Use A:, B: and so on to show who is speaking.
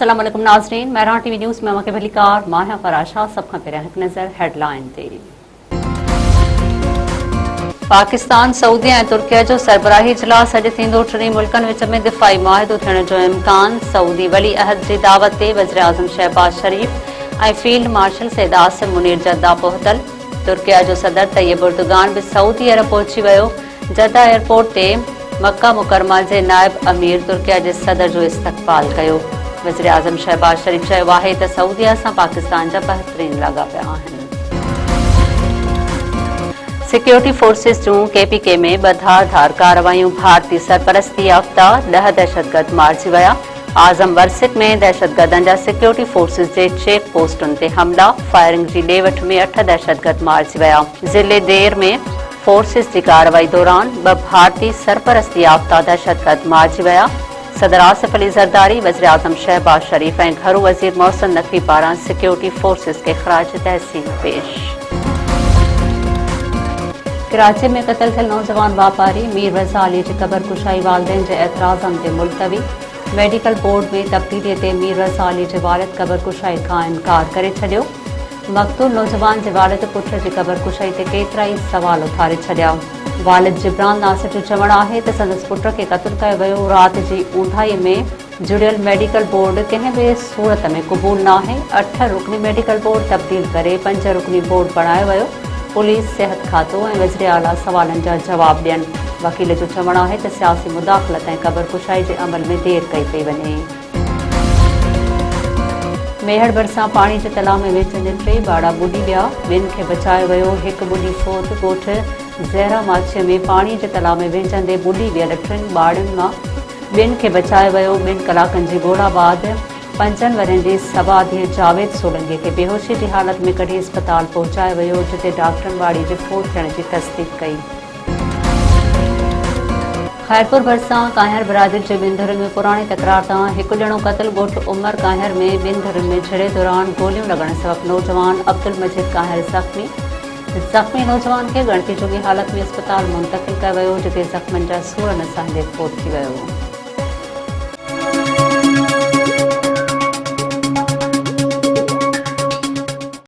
A: अस्सलाम वालेकुम नाज़रीन, महरान टीवी न्यूज़ में मके भलीकार माहिया फराशा सब खां पहिरियां हिकु नज़र हेडलाइन ते। पाकिस्तान, सऊदी ऐं तुर्किया जो सरबराही इजलास अॼु थींदो। टिनी मुल्कनि विच में दिफ़ाई मुआहिदो थियण जो इम्कान। सऊदी वली अहद जी दावत ते वज़ीर आज़म शहबाज शरीफ ऐं फील्ड मार्शल सैयद आसिम मुनीर जद्दा पहुतल। तुर्किया जो सदर तैयब उर्दुगान भी सऊदी अरब पहुची वियो। जद्दा एयरपोर्ट ते मक्का मुकरमा जे नायब अमीर तुर्किया जे सदर जो इस्तक़बाल कयो। वज़ीर आज़म शहबाज शरीफ चयो आहे त सऊदीअ सां पाकिस्तान जा बहितरीन लाॻापिया आहिनि। सिक्योरिटी फोर्सिस जूं KPK में ॿ धार कार्रवाइयूं। भारतीय सरपरस्ती याफ़्ता 10 दहशतगर्द मारिजी विया। आज़म वरसिक में दहशतगर्दनि जा सिक्योरिटी फोर्सिस जे चेक पोस्टुनि ते हमला। फायरिंग जी ॾे वठ में 8 दहशतगर्द मारिजी विया। ज़िले देर में फोर्सिस जी कार्रवाई दौरान 2 भारतीय सरपरस्ती याफ़्ता दहशतगर्द मारिजी विया। सदर आसिफ अली ज़रदारी, वज़ीर आज़म शहबाज शरीफ ऐं घरू वज़ीर मोहसिन नक़वी पारां सिक्योरिटी फोर्सिस खे ख़राज तहसीन पेश। कराची में क़त्ल थियल नौजवान वापारी मीर रज़ा अली जी क़बर कुशाई वालदेन जे एतराज़नि ते मुलतवी। मेडिकल बोर्ड में तब्दीलीअ ते मीर रज़ा अली जे वालिद क़बर कुशाई खां इनकार करे छॾियो। मक़तूल नौजवान जे वालिद पुट जी क़बर कुशाई ते केतिरा ई सवाल उथारे छॾिया। वालिद जिब्रान नासिर जो चवणु आहे त संदसि पुट खे क़त्ल कयो वियो। राति जी ऊंधाई में जुड़ियल मेडिकल बोर्ड कंहिं बि सूरत में क़बूल न आहे। 8 रुकनी मेडिकल बोर्ड तब्दील करे 5 रुकनी बोर्ड बणायो वियो। पुलिस, सिहत खातो ऐं वज़ीर आला सवालनि जा जवाब ॾियनि। वकील जो चवणु आहे त सियासी मुदाख़लत ऐं क़बर कुशाई जे अमल में देरि कई पई वञे। मेहड़ भरिसां पाणी जे तलाउ में विचंदे 3 ॿाड़ा ॿुॾी विया। 2 खे बचायो वियो। 1 ॿुॾी फोत। ॻोठ ज़हरा माछीअ में पाणी जे तलाउ में विझंदे ॿुॾी वियल 3 ॿाड़ियुनि मां 2 खे बचायो वियो। 2 कलाकनि जी ॻोल्हा बाद 5 वरनि जी सबा धीअ जावेद सोलंकीअ खे बेहोशी जी हालत में कढी अस्पताल पहुचायो वियो, जिते डॉक्टरनि ॿाड़ी जे फोत थियण जी तस्दीक कई। खैरपुर भरिसां कांहिर बिरादरी जे 2 धुरनि में पुराणी तकरार तां 1 ॼणो क़त्ल। ॻोठ उमर कांहिर में 2 धुरनि में झड़े दौरान गोलियूं लॻण सबबि नौजवान अब्दुल मजीद कांहिर ज़ख़्मी नौजवान खे गणती जोगी हालत में अस्पताल मुंतक़िल कयो वियो, जिते ज़ख़्मनि जा सूर नसांदे फोत थी वियो।